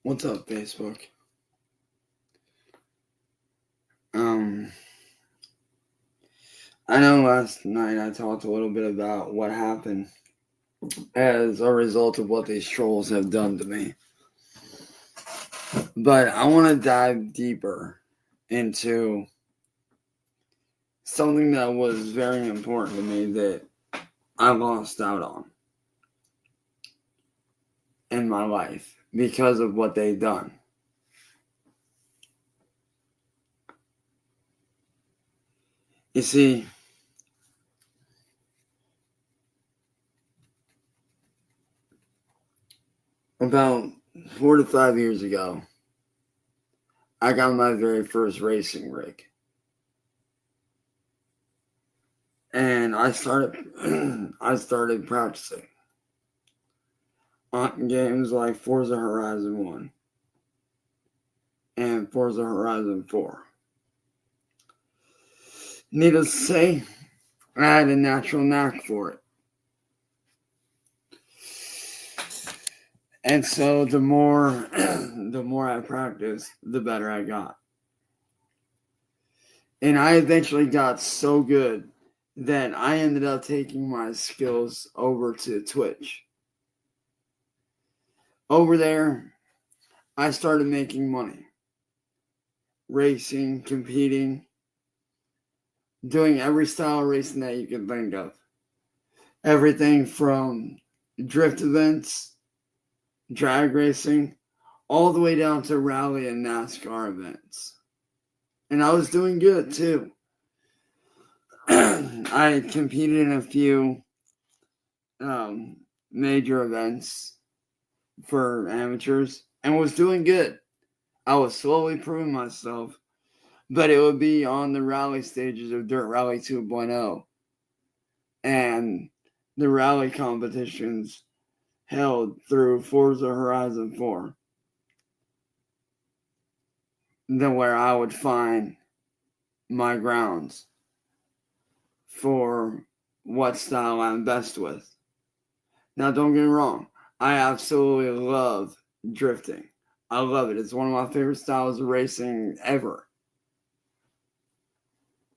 What's up, Facebook? I know last night I talked a little bit about what happened as a result of what these trolls have done to me. But I want to dive deeper into something that was very important to me that I lost out on in my life because of what they've done. You see, about 4 to 5 years ago, I got my very first racing rig. And I started practicing on games like Forza Horizon 1 and Forza Horizon 4. Needless to say, I had a natural knack for it. And so the more I practiced, the better I got. And I eventually got so good that I ended up taking my skills over to Twitch. Over there, I started making money. Racing, competing, doing every style of racing that you can think of. Everything from drift events, drag racing, all the way down to rally and NASCAR events. And I was doing good too. I competed in a few major events for amateurs and was doing good. I was slowly proving myself, but it would be on the rally stages of Dirt Rally 2.0 and the rally competitions held through Forza Horizon 4. Then where I would find my grounds for what style I'm best with. Now, don't get me wrong. I absolutely love drifting. I love it. It's one of my favorite styles of racing ever.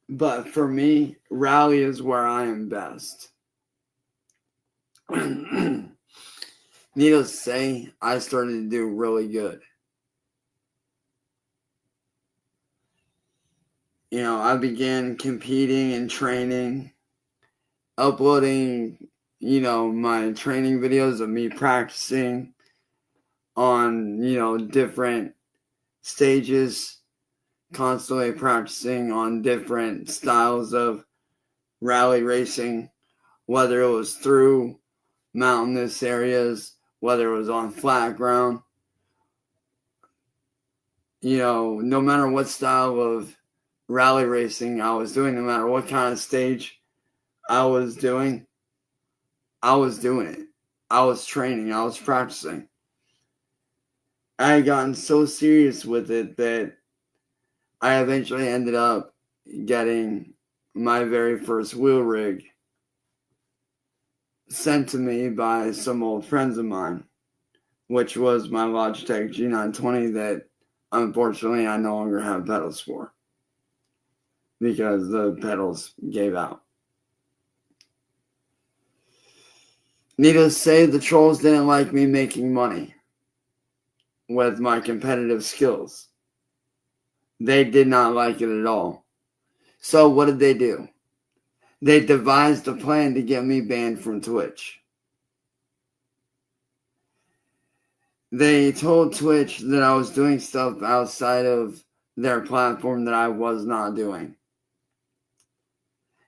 But for me, rally is where I am best. Needless to say, I started to do really good. I began competing and training, uploading, my training videos of me practicing on, different stages, constantly practicing on different styles of rally racing, whether it was through mountainous areas, whether it was on flat ground. No matter what style of rally racing I was doing, no matter what kind of stage I was doing it. I was training. I was practicing. I had gotten so serious with it that I eventually ended up getting my very first wheel rig sent to me by some old friends of mine, which was my Logitech G920 that unfortunately I no longer have pedals for because the pedals gave out. Needless to say, the trolls didn't like me making money with my competitive skills. They did not like it at all. So what did they do? They devised a plan to get me banned from Twitch. They told Twitch that I was doing stuff outside of their platform that I was not doing.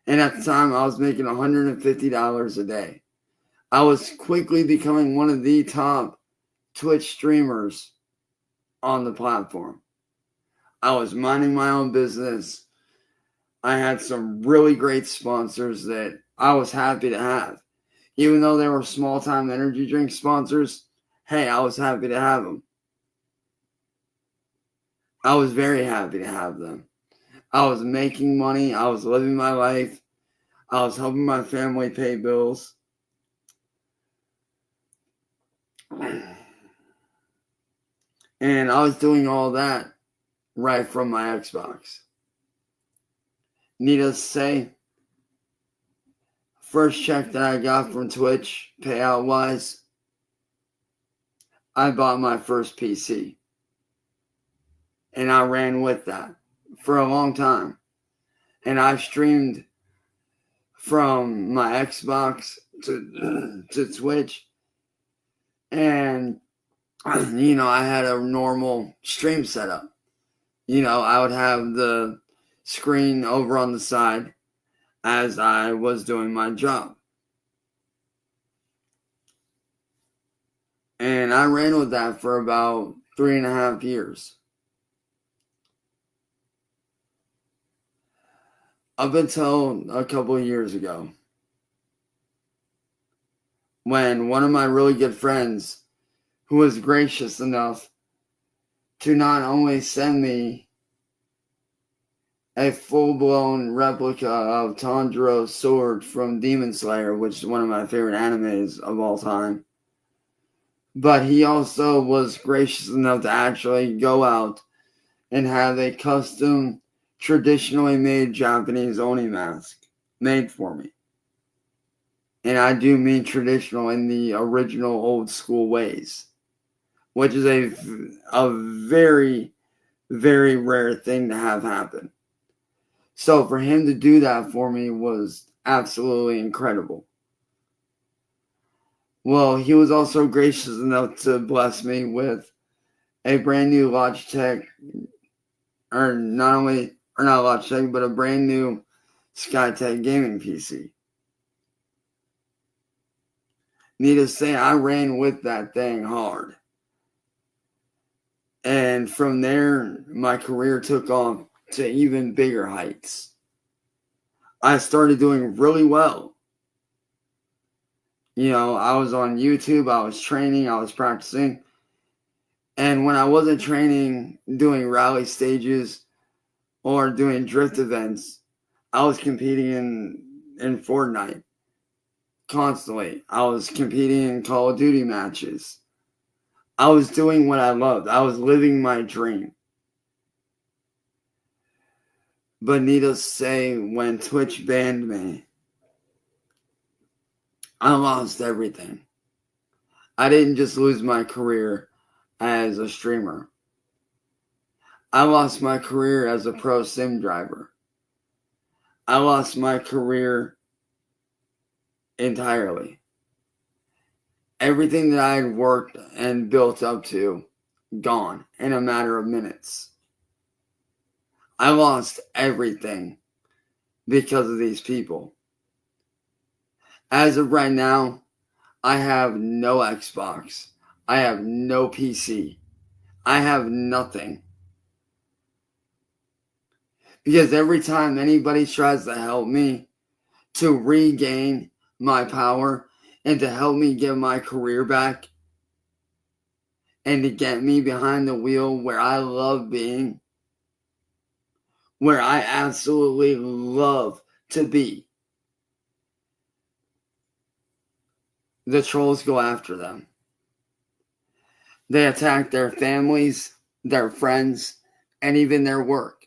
And at the time, I was making $150 a day. I was quickly becoming one of the top Twitch streamers on the platform. I was minding my own business. I had some really great sponsors that I was happy to have. Even though they were small-time energy drink sponsors, hey, I was happy to have them. I was very happy to have them. I was making money. I was living my life. I was helping my family pay bills. And I was doing all that right from my Xbox. Needless to say, first check that I got from Twitch, payout wise, I bought my first PC. And I ran with that for a long time. And I've streamed from my Xbox to Twitch. And, I had a normal stream setup. I would have the screen over on the side as I was doing my job. And I ran with that for about 3.5 years. Up until a couple of years ago, when one of my really good friends, who was gracious enough to not only send me a full-blown replica of Tanjiro's sword from Demon Slayer, which is one of my favorite animes of all time, but he also was gracious enough to actually go out and have a custom, traditionally made Japanese Oni mask made for me. And I do mean traditional in the original old school ways, which is a very, very rare thing to have happen. So for him to do that for me was absolutely incredible. Well, he was also gracious enough to bless me with a brand new Logitech, not Logitech, but a brand new Skytech gaming PC. Needless to say, I ran with that thing hard. And from there, my career took off to even bigger heights. I started doing really well. I was on YouTube, I was training, I was practicing. And when I wasn't training, doing rally stages or doing drift events, I was competing in Fortnite constantly. I was competing in Call of Duty matches. I was doing what I loved. I was living my dream. But needless to say, when Twitch banned me, I lost everything. I didn't just lose my career as a streamer. I lost my career as a pro sim driver. I lost my career entirely. Everything that I had worked and built up to, gone in a matter of minutes. I lost everything because of these people. As of right now, I have no Xbox. I have no PC. I have nothing. Because every time anybody tries to help me to regain my power and to help me get my career back and to get me behind the wheel where I love being, where I absolutely love to be, the trolls go after them. They attack their families, their friends, and even their work.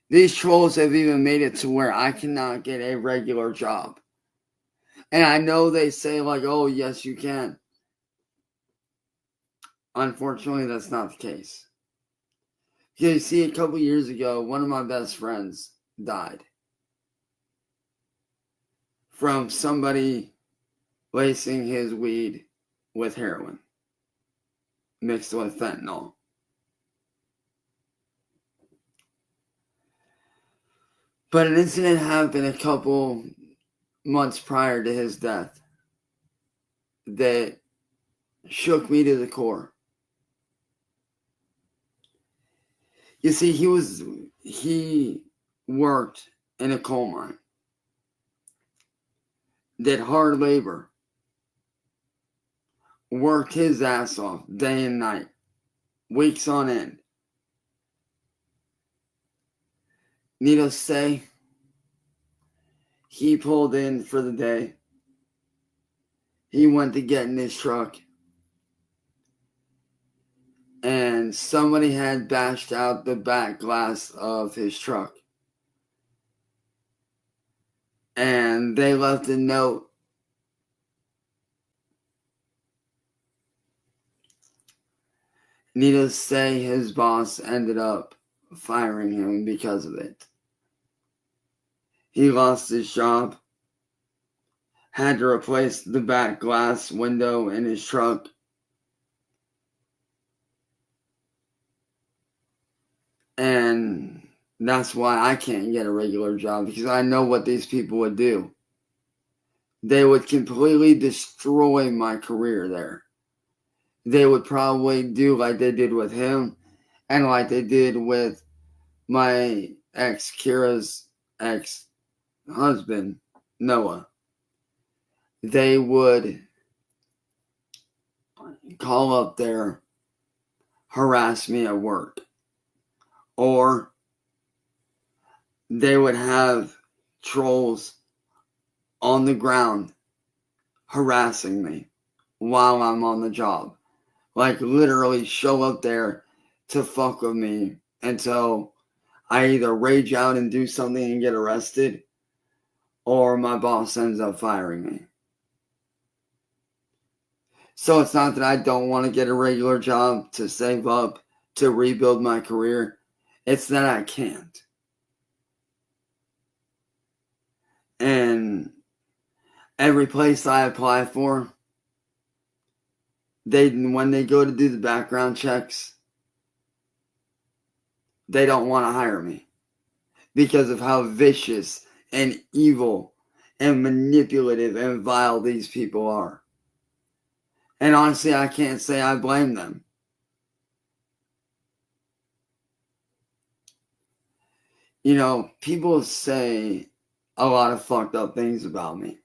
These trolls have even made it to where I cannot get a regular job. And I know they say oh, yes, you can. Unfortunately, that's not the case. You see, a couple years ago, one of my best friends died from somebody lacing his weed with heroin mixed with fentanyl. But an incident happened a couple months prior to his death that shook me to the core. You see, he worked in a coal mine, did hard labor, worked his ass off day and night, weeks on end. Needless to say, he pulled in for the day. He went to get in his truck. and somebody had bashed out the back glass of his truck. And they left a note. Needless to say, his boss ended up firing him because of it. He lost his job, had to replace the back glass window in his truck. And that's why I can't get a regular job, because I know what these people would do. They would completely destroy my career there. They would probably do like they did with him and like they did with my ex Kira's ex-husband, Noah. They would call up there, harass me at work. Or they would have trolls on the ground harassing me while I'm on the job. Like literally show up there to fuck with me until I either rage out and do something and get arrested, or my boss ends up firing me. So it's not that I don't want to get a regular job to save up, to rebuild my career. It's that I can't. And every place I apply for, when they go to do the background checks, they don't want to hire me because of how vicious and evil and manipulative and vile these people are. And honestly, I can't say I blame them. You know, people say a lot of fucked up things about me.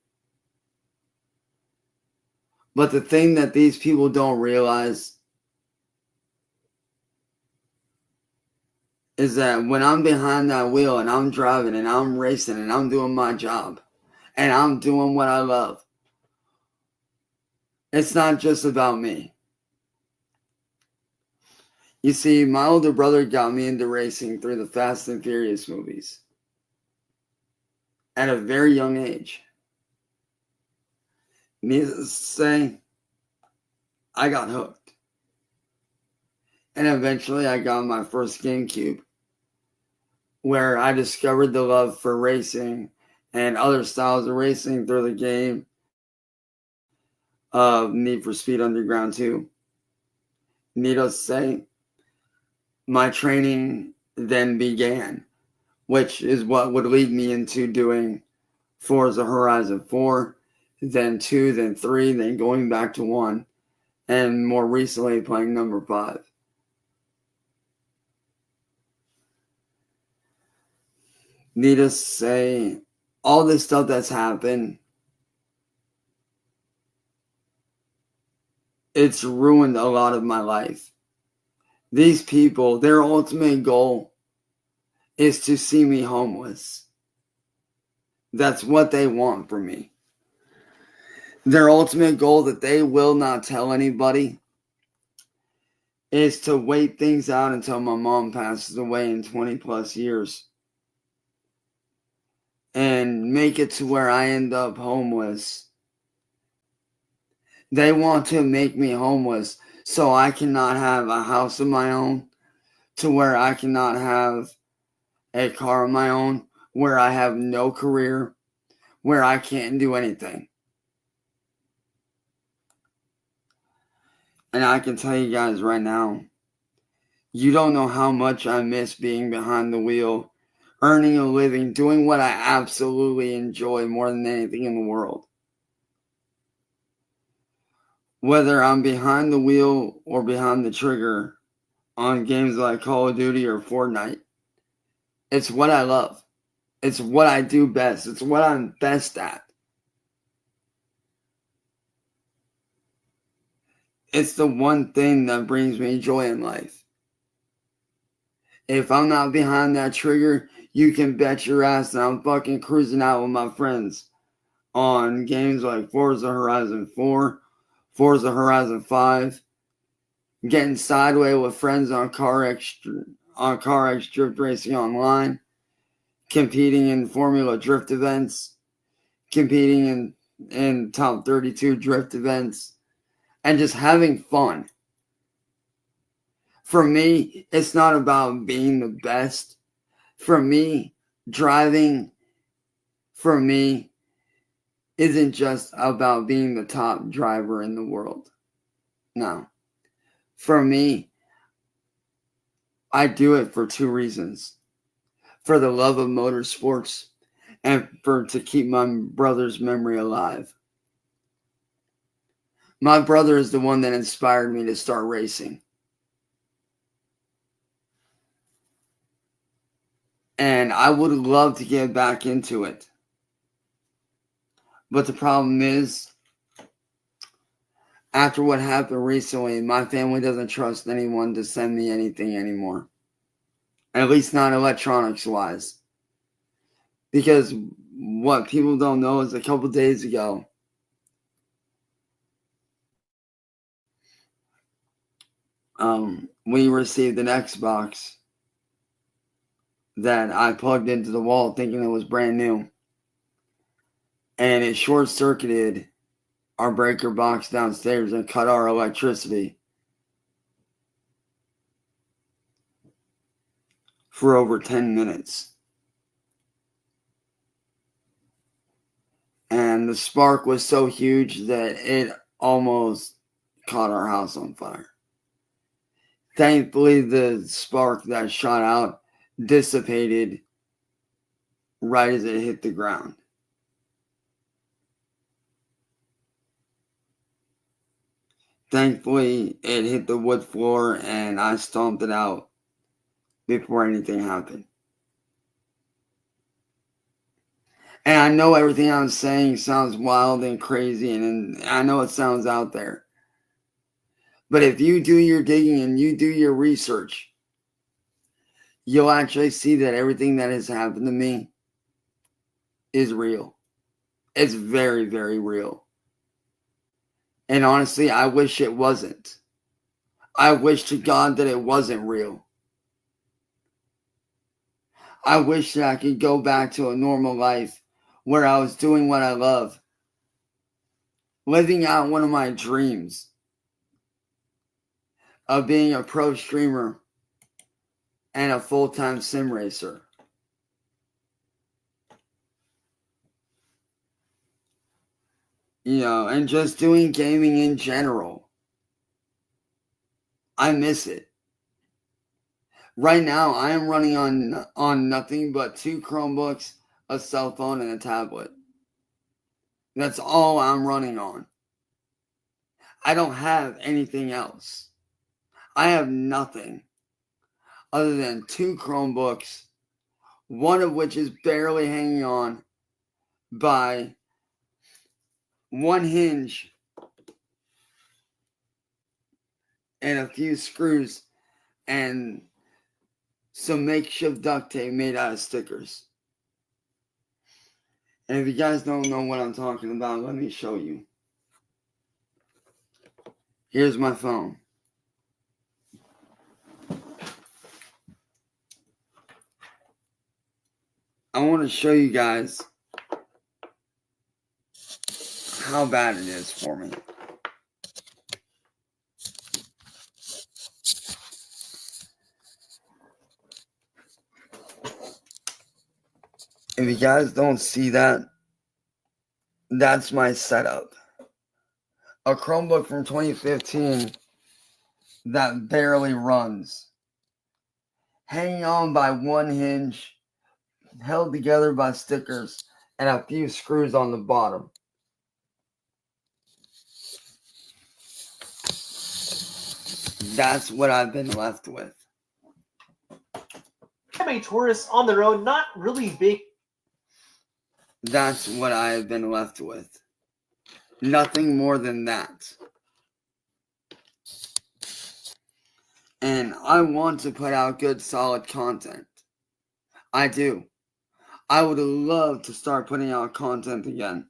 But the thing that these people don't realize is that when I'm behind that wheel and I'm driving and I'm racing and I'm doing my job and I'm doing what I love, it's not just about me. You see, my older brother got me into racing through the Fast and Furious movies at a very young age. Needless to say, I got hooked. And eventually I got my first GameCube, where I discovered the love for racing and other styles of racing through the game of Need for Speed Underground 2. Needless to say, my training then began, which is what would lead me into doing Forza Horizon 4, then 2, then 3, then going back to 1, and more recently playing number 5. Needless to say, all this stuff that's happened, it's ruined a lot of my life. These people, their ultimate goal is to see me homeless. That's what they want from me. Their ultimate goal that they will not tell anybody is to wait things out until my mom passes away in 20 plus years and make it to where I end up homeless. They want to make me homeless so I cannot have a house of my own, to where I cannot have a car of my own, where I have no career, where I can't do anything. And I can tell you guys right now, you don't know how much I miss being behind the wheel, earning a living, doing what I absolutely enjoy more than anything in the world. Whether I'm behind the wheel or behind the trigger on games like Call of Duty or Fortnite, it's what I love. It's what I do best. It's what I'm best at. It's the one thing that brings me joy in life. If I'm not behind that trigger, you can bet your ass that I'm fucking cruising out with my friends on games like Forza Horizon 4, Forza Horizon 5, getting sideways with friends on CarX drift racing online, competing in Formula Drift events, competing in top 32 drift events, and just having fun. For me, it's not about being the best. For me, driving, for me, isn't just about being the top driver in the world. No. For me, I do it for two reasons. For the love of motorsports and to keep my brother's memory alive. My brother is the one that inspired me to start racing. And I would love to get back into it. But the problem is, after what happened recently, my family doesn't trust anyone to send me anything anymore. At least not electronics-wise. Because what people don't know is a couple days ago, we received an Xbox that I plugged into the wall thinking it was brand new. And it short-circuited our breaker box downstairs and cut our electricity for over 10 minutes. And the spark was so huge that it almost caught our house on fire. Thankfully, the spark that shot out dissipated right as it hit the ground. Thankfully, it hit the wood floor and I stomped it out before anything happened. And I know everything I'm saying sounds wild and crazy, and I know it sounds out there. But if you do your digging and you do your research, you'll actually see that everything that has happened to me is real. It's very, very real. And honestly, I wish it wasn't. I wish to God that it wasn't real. I wish that I could go back to a normal life where I was doing what I love, living out one of my dreams of being a pro streamer and a full-time sim racer. You know, and just doing gaming in general. I miss it. Right now, I am running on nothing but 2 Chromebooks, a cell phone, and a tablet. That's all I'm running on. I don't have anything else. I have nothing other than 2 Chromebooks, one of which is barely hanging on by one hinge and a few screws and some makeshift duct tape made out of stickers. And if you guys don't know what I'm talking about, let me show you. Here's my phone. I want to show you guys how bad it is for me. If you guys don't see that, that's my setup. A Chromebook from 2015 that barely runs. Hanging on by one hinge, held together by stickers, and a few screws on the bottom. That's what I've been left with. Anime tourists on their own, not really big. That's what I have been left with. Nothing more than that. And I want to put out good, solid content. I do. I would love to start putting out content again.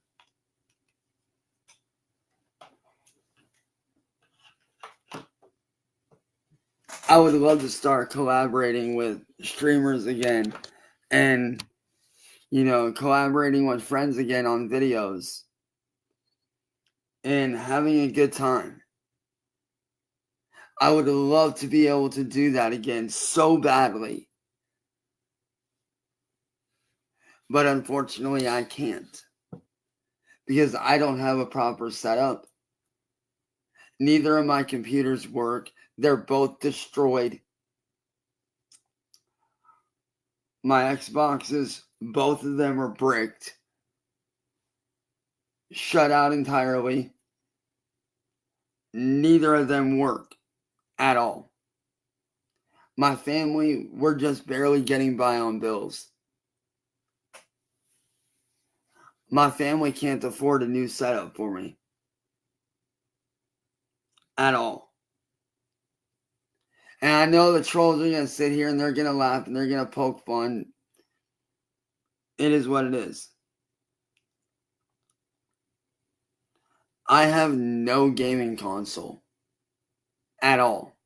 I would love to start collaborating with streamers again and, collaborating with friends again on videos and having a good time. I would love to be able to do that again so badly. But unfortunately, I can't. Because I don't have a proper setup. Neither of my computers work. They're both destroyed. My Xboxes, both of them are bricked. Shut out entirely. Neither of them work at all. My family, we're just barely getting by on bills. My family can't afford a new setup for me. At all. And I know the trolls are going to sit here and they're going to laugh and they're going to poke fun. It is what it is. I have no gaming console. At all.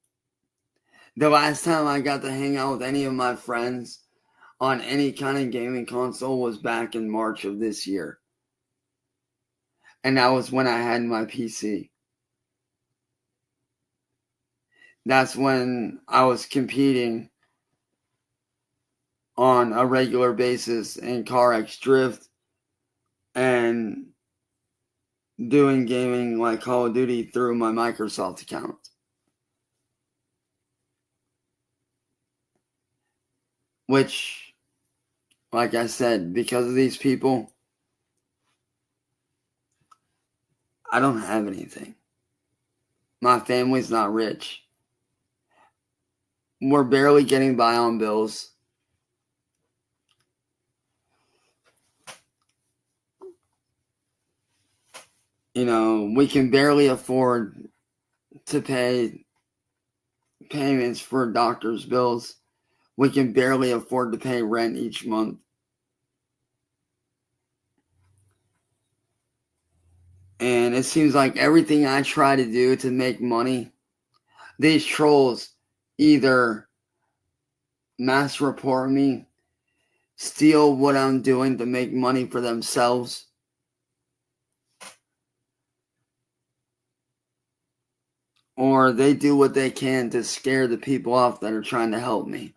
The last time I got to hang out with any of my friends on any kind of gaming console was back in March of this year. And that was when I had my PC. That's when I was competing on a regular basis in Cyraxx Drift and doing gaming like Call of Duty through my Microsoft account. Which, like I said, because of these people, I don't have anything. My family's not rich. We're barely getting by on bills. We can barely afford to pay payments for doctor's bills. We can barely afford to pay rent each month. And it seems like everything I try to do to make money, these trolls either mass report me, steal what I'm doing to make money for themselves, or they do what they can to scare the people off that are trying to help me.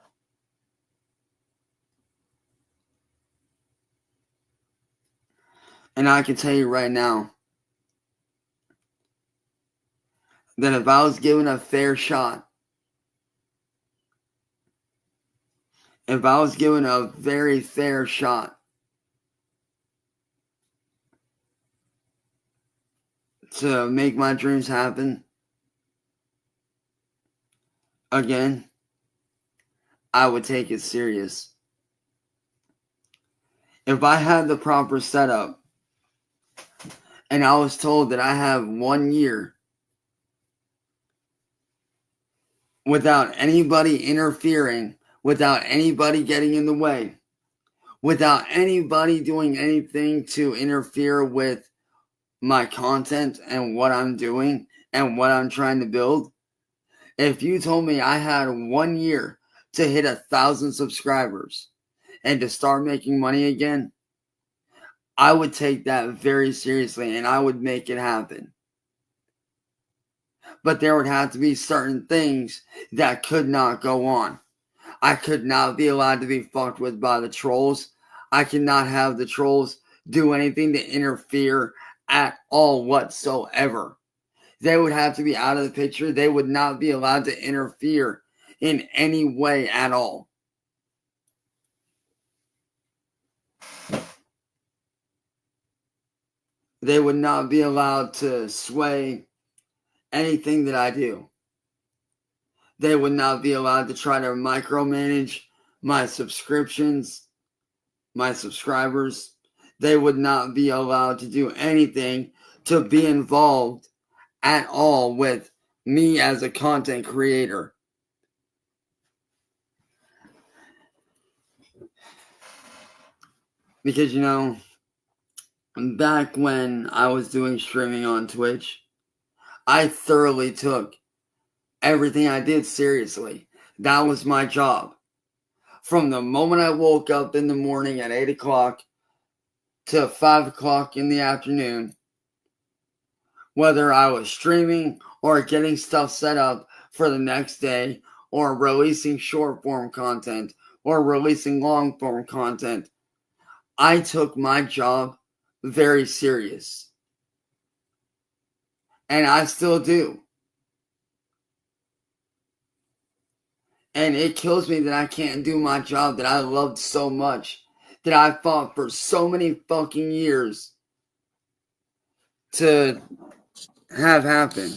And I can tell you right now that if I was given a fair shot, if I was given a very fair shot to make my dreams happen again, I would take it serious. If I had the proper setup and I was told that I have 1 year without anybody interfering, without anybody getting in the way, without anybody doing anything to interfere with my content and what I'm doing and what I'm trying to build, if you told me I had 1 year to hit 1,000 subscribers and to start making money again, I would take that very seriously and I would make it happen. But there would have to be certain things that could not go on. I could not be allowed to be fucked with by the trolls. I cannot have the trolls do anything to interfere at all whatsoever. They would have to be out of the picture. They would not be allowed to interfere in any way at all. They would not be allowed to sway anything that I do. They would not be allowed to try to micromanage my subscriptions, my subscribers. They would not be allowed to do anything to be involved at all with me as a content creator. Because, back when I was doing streaming on Twitch, I thoroughly took everything I did seriously. That was my job. From the moment I woke up in the morning at 8 o'clock to 5 o'clock in the afternoon, whether I was streaming or getting stuff set up for the next day or releasing short form content or releasing long form content, I took my job very serious. And I still do. And it kills me that I can't do my job that I loved so much, that I fought for so many fucking years to have happen.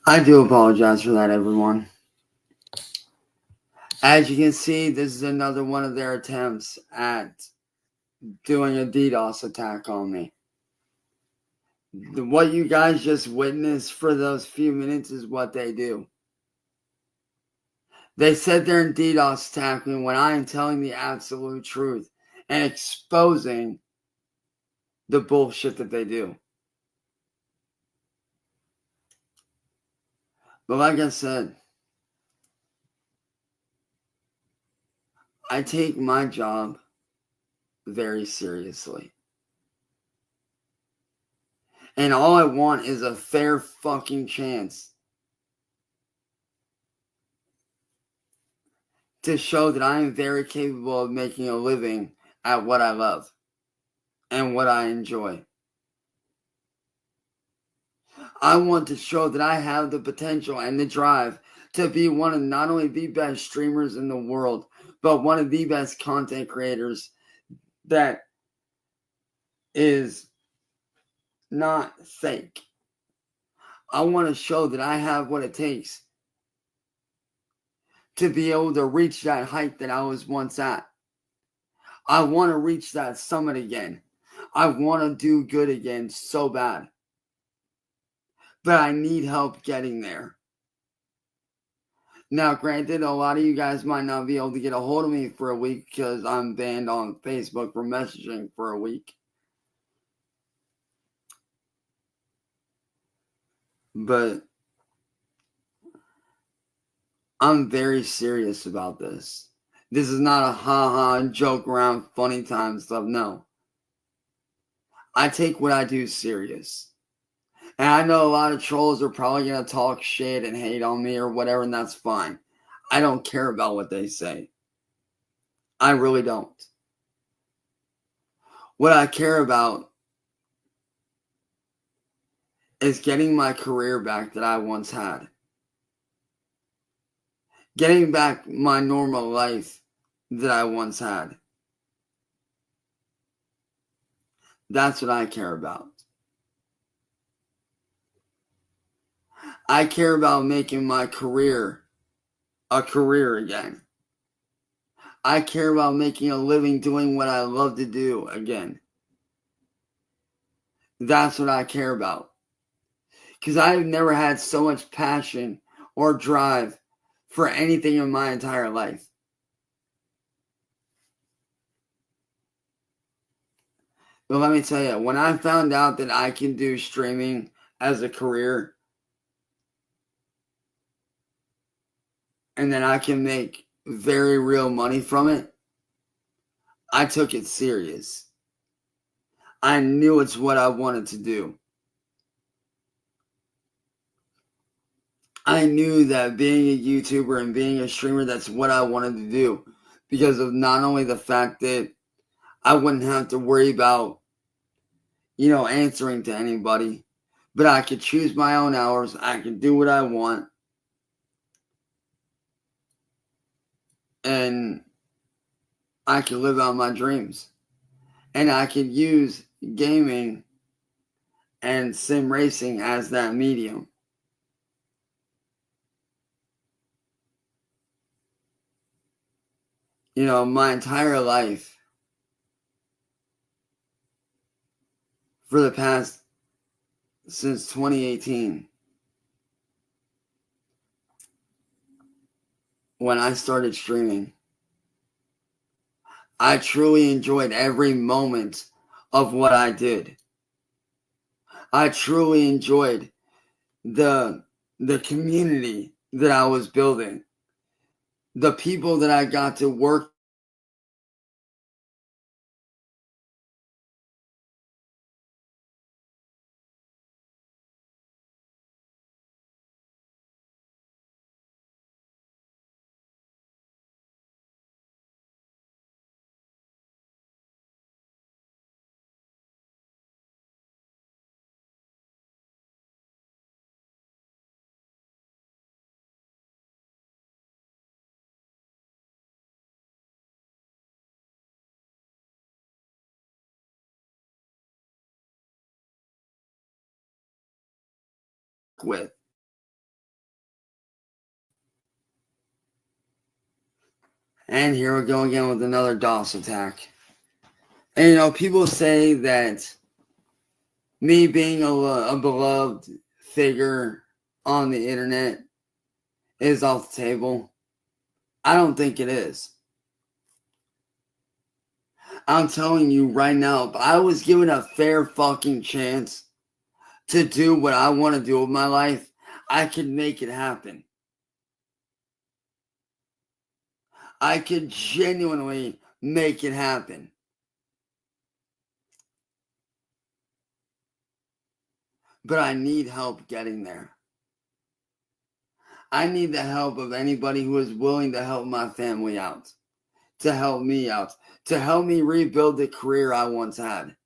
I do apologize for that, everyone. As you can see, this is another one of their attempts at doing a DDoS attack on me. What you guys just witnessed for those few minutes is what they do. They said they're in DDoS attacking when I am telling the absolute truth and exposing the bullshit that they do. But like I said, I take my job very seriously. And all I want is a fair fucking chance to show that I am very capable of making a living at what I love and what I enjoy. I want to show that I have the potential and the drive to be one of not only the best streamers in the world, but one of the best content creators that is not fake. I want to show that I have what it takes to be able to reach that height that I was once at. I want to reach that summit again. I want to do good again so bad. But I need help getting there. Now, granted, a lot of you guys might not be able to get a hold of me for a week because I'm banned on Facebook for messaging for a week. But I'm very serious about this. This is not a ha-ha, joke around, funny time stuff. No. I take what I do serious. And I know a lot of trolls are probably going to talk shit and hate on me or whatever, and that's fine. I don't care about what they say. I really don't. What I care about is getting my career back that I once had. Getting back my normal life that I once had. That's what I care about. I care about making my career a career again. I care about making a living doing what I love to do again. That's what I care about. Because I've never had so much passion or drive for anything in my entire life. But let me tell you, when I found out that I can do streaming as a career and that I can make very real money from it, I took it serious. I knew it's what I wanted to do. I knew that being a YouTuber and being a streamer, that's what I wanted to do. Because of not only the fact that I wouldn't have to worry about, answering to anybody, but I could choose my own hours. I could do what I want. And I could live out my dreams. And I could use gaming and sim racing as that medium. My entire life, for the past, since 2018, when I started streaming, I truly enjoyed every moment of what I did. I truly enjoyed the community that I was building, the people that I got to work with. And here we go again with another DOS attack. And people say that me being a beloved figure on the internet is off the table. I don't think it is. I'm telling you right now, if I was given a fair fucking chance to do what I want to do with my life, I could make it happen. I could genuinely make it happen. But I need help getting there. I need the help of anybody who is willing to help my family out, to help me out, to help me rebuild the career I once had,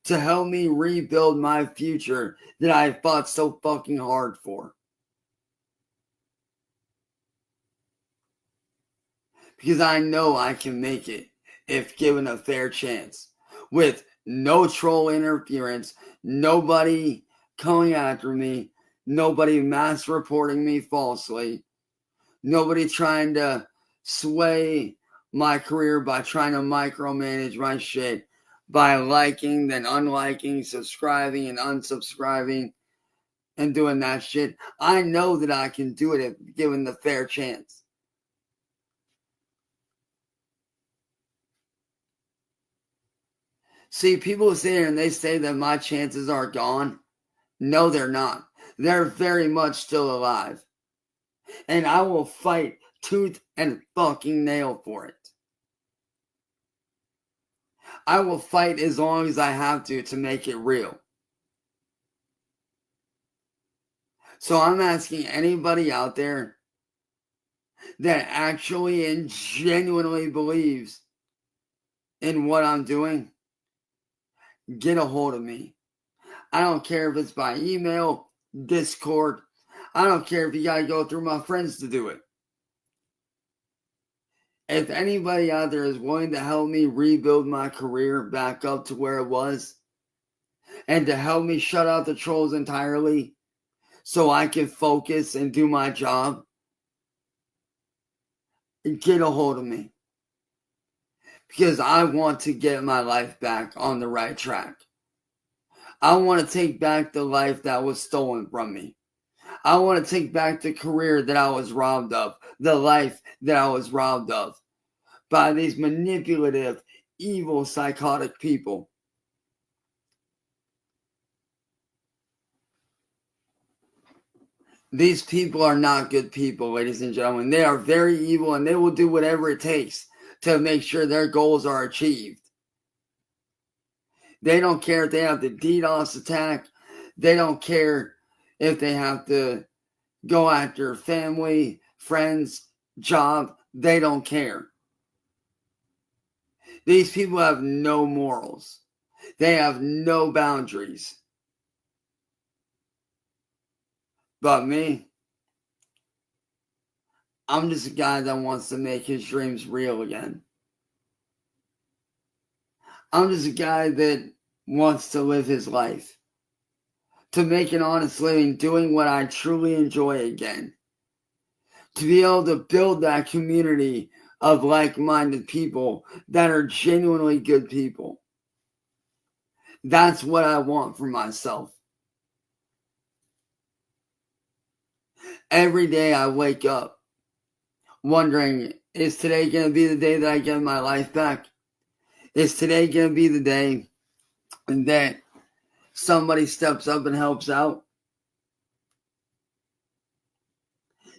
to help me rebuild my future that I fought so fucking hard for. Because I know I can make it if given a fair chance, with no troll interference, nobody coming after me, nobody mass reporting me falsely, nobody trying to sway my career by trying to micromanage my shit, by liking, then unliking, subscribing and unsubscribing, and doing that shit. I know that I can do it if given the fair chance. See, people sit here and they say that my chances are gone. No, they're not. They're very much still alive. And I will fight tooth and fucking nail for it. I will fight as long as I have to make it real. So I'm asking anybody out there that actually and genuinely believes in what I'm doing, get a hold of me. I don't care if it's by email, Discord. I don't care if you gotta go through my friends to do it. If anybody out there is willing to help me rebuild my career back up to where it was, and to help me shut out the trolls entirely so I can focus and do my job, get a hold of me. Because I want to get my life back on the right track. I want to take back the life that was stolen from me. I want to take back the career that I was robbed of, the life that I was robbed of by these manipulative, evil, psychotic people. These people are not good people, ladies and gentlemen. They are very evil, and they will do whatever it takes to make sure their goals are achieved. They don't care if they have to DDoS attack. They don't care if they have to go after family, friends, job. They don't care. These people have no morals. They have no boundaries. But me, I'm just a guy that wants to make his dreams real again. I'm just a guy that wants to live his life, to make an honest living doing what I truly enjoy again, to be able to build that community of like-minded people that are genuinely good people. That's what I want for myself. Every day I wake up wondering, is today going to be the day that I get my life back? Is today going to be the day that somebody steps up and helps out?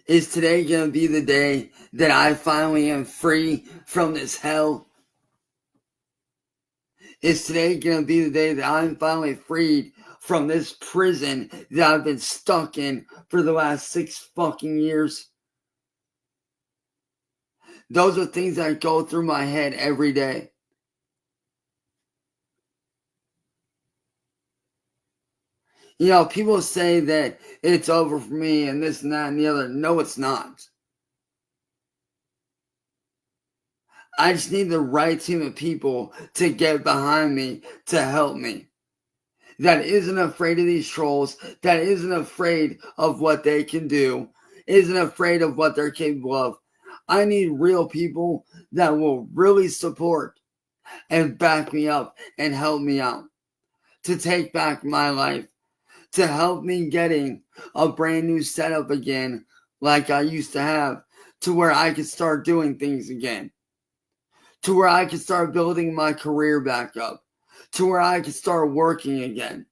Is today going to be the day that I finally am free from this hell? Is today going to be the day that I'm finally freed from this prison that I've been stuck in for the last 6 fucking years? Those are things that go through my head every day. You know, people say that it's over for me and this and that and the other. No, it's not. I just need the right team of people to get behind me, to help me. That isn't afraid of these trolls, that isn't afraid of what they can do, isn't afraid of what they're capable of. I need real people that will really support and back me up and help me out, to take back my life, to help me getting a brand new setup again like I used to have, to where I could start doing things again, to where I could start building my career back up, to where I could start working again.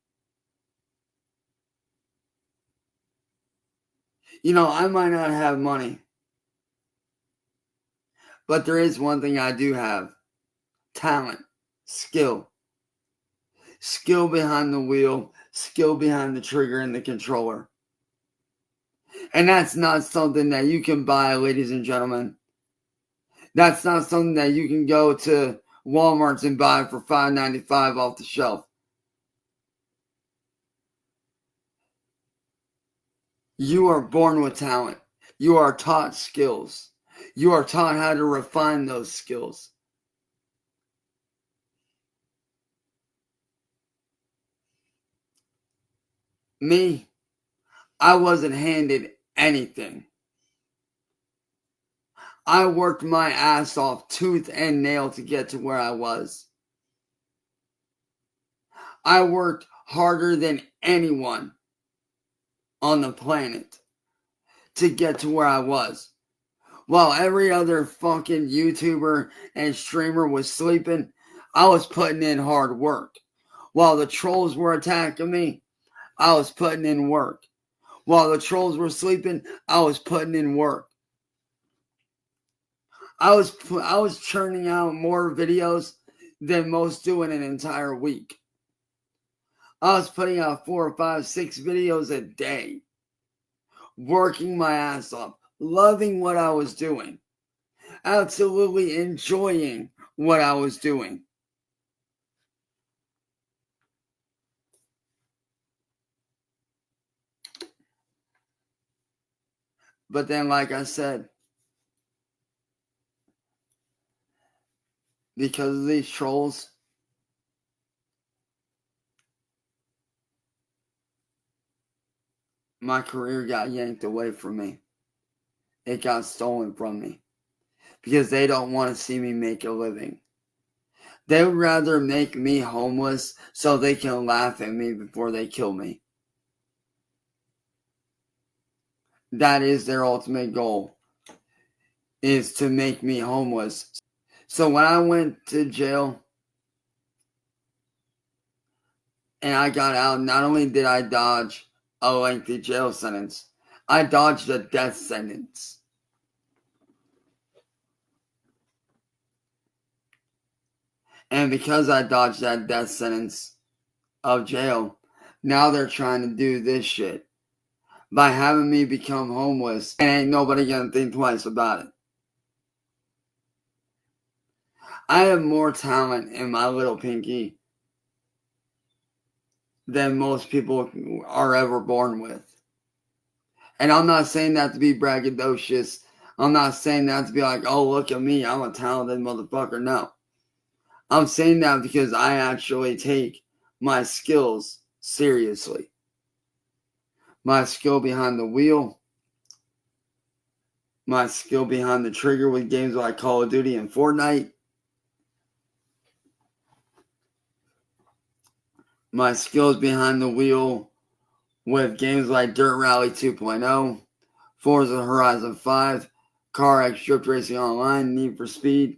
You know, I might not have money, but there is one thing I do have: talent, skill. Skill behind the wheel, skill behind the trigger and the controller. And that's not something that you can buy, ladies and gentlemen. That's not something that you can go to Walmart's and buy for $5.95 off the shelf. You are born with talent. You are taught skills. You are taught how to refine those skills. Me, I wasn't handed anything. I worked my ass off tooth and nail to get to where I was. I worked harder than anyone on the planet to get to where I was. While every other fucking YouTuber and streamer was sleeping, I was putting in hard work. While the trolls were attacking me, I was putting in work. While the trolls were sleeping, I was putting in work. I was churning out more videos than most do in an entire week. I was putting out 4, 5, 6 videos a day, working my ass off, loving what I was doing, absolutely enjoying what I was doing. But then, like I said, because of these trolls, my career got yanked away from me. It got stolen from me because they don't want to see me make a living. They would rather make me homeless so they can laugh at me before they kill me. That is their ultimate goal, is to make me homeless. So when I went to jail and I got out, not only did I dodge a lengthy jail sentence, I dodged a death sentence. And because I dodged that death sentence of jail, now they're trying to do this shit by having me become homeless, and ain't nobody gonna think twice about it. I have more talent in my little pinky than most people are ever born with. And I'm not saying that to be braggadocious. I'm not saying that to be like, oh, look at me, I'm a talented motherfucker. No. I'm saying that because I actually take my skills seriously. My skill behind the wheel, my skill behind the trigger with games like Call of Duty and Fortnite, my skills behind the wheel with games like Dirt Rally 2.0, Forza Horizon 5, CarX Drift Racing Online, Need for Speed.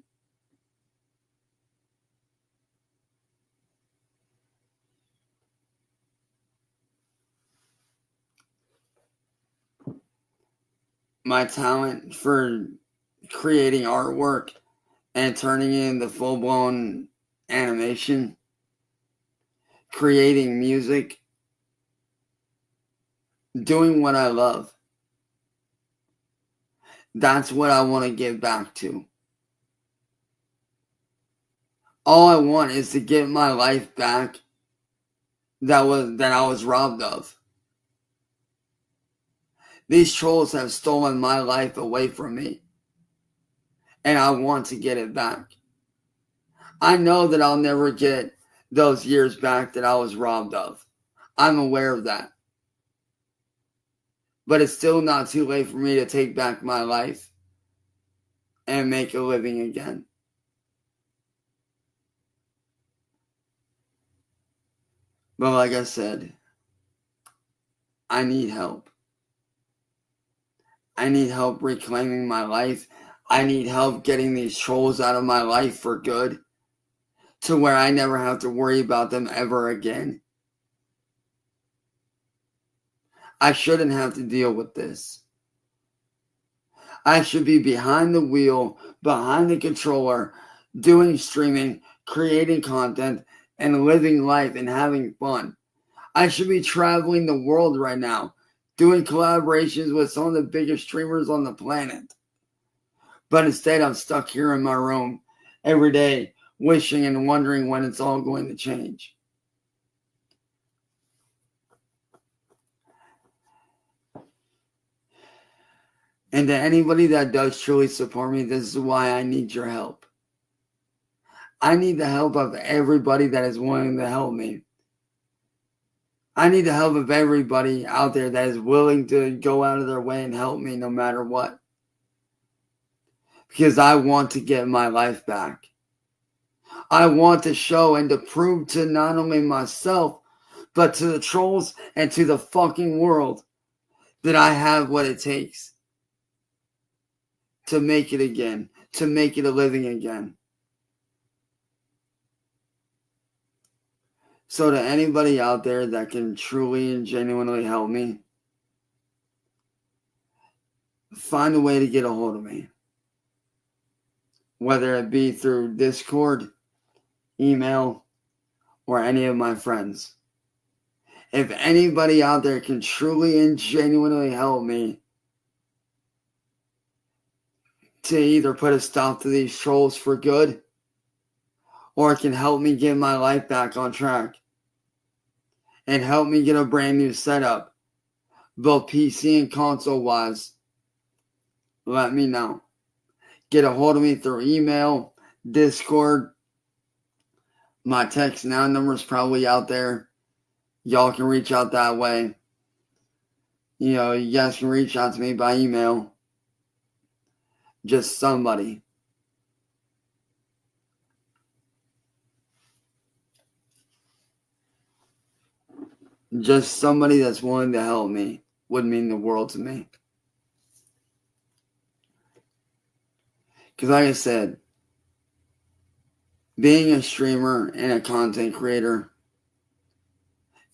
My talent for creating artwork and turning it into full-blown animation, creating music, doing what I love. That's what I want to get back to. All I want is to get my life back that I was robbed of. These trolls have stolen my life away from me, and I want to get it back. I know that I'll never get those years back that I was robbed of. I'm aware of that. But it's still not too late for me to take back my life and make a living again. But like I said, I need help. I need help reclaiming my life. I need help getting these trolls out of my life for good, to where I never have to worry about them ever again. I shouldn't have to deal with this. I should be behind the wheel, behind the controller, doing streaming, creating content, and living life and having fun. I should be traveling the world right now, doing collaborations with some of the biggest streamers on the planet. But instead, I'm stuck here in my room every day, wishing and wondering when it's all going to change. And to anybody that does truly support me, this is why I need your help. I need the help of everybody that is willing to help me. I need the help of everybody out there that is willing to go out of their way and help me no matter what. Because I want to get my life back. I want to show and to prove to not only myself, but to the trolls and to the fucking world that I have what it takes to make it again, to make it a living again. So to anybody out there that can truly and genuinely help me, find a way to get a hold of me. Whether it be through Discord, email, or any of my friends. If anybody out there can truly and genuinely help me to either put a stop to these trolls for good, or can help me get my life back on track and help me get a brand new setup, both PC and console wise, let me know. Get a hold of me through email, Discord. My text now number is probably out there. Y'all can reach out that way. You know, you guys can reach out to me by email. Just somebody. just somebody that's willing to help me would mean the world to me. Because like I said, being a streamer and a content creator,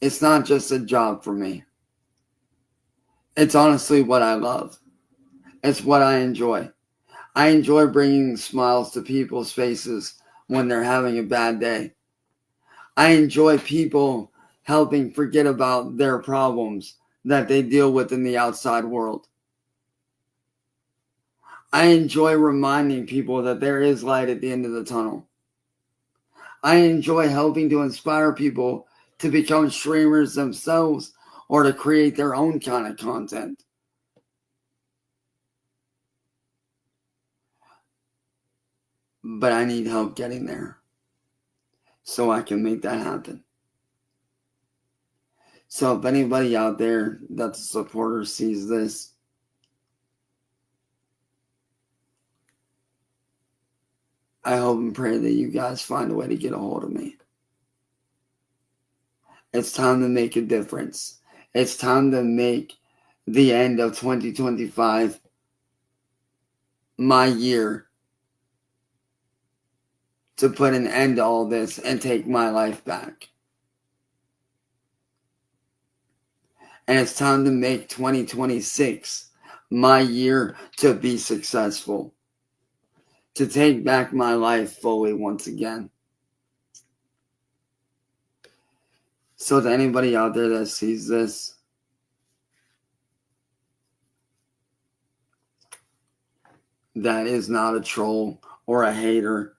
it's not just a job for me. It's honestly what I love. It's what I enjoy. I enjoy bringing smiles to people's faces when they're having a bad day. I enjoy people helping forget about their problems that they deal with in the outside world. I enjoy reminding people that there is light at the end of the tunnel. I enjoy helping to inspire people to become streamers themselves or to create their own kind of content. But I need help getting there so I can make that happen. So if anybody out there that's a supporter sees this, I hope and pray that you guys find a way to get a hold of me. It's time to make a difference. It's time to make the end of 2025 my year to put an end to all this and take my life back. And it's time to make 2026 my year to be successful, to take back my life fully once again. So to anybody out there that sees this, that is not a troll or a hater,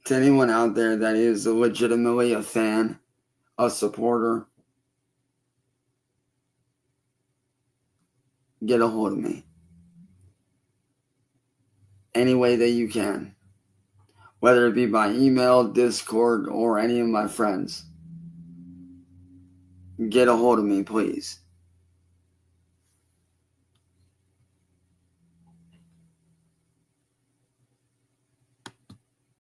to anyone out there that is legitimately a fan, a supporter, get a hold of me any way that you can, whether it be by email, Discord, or any of my friends. Get a hold of me, please.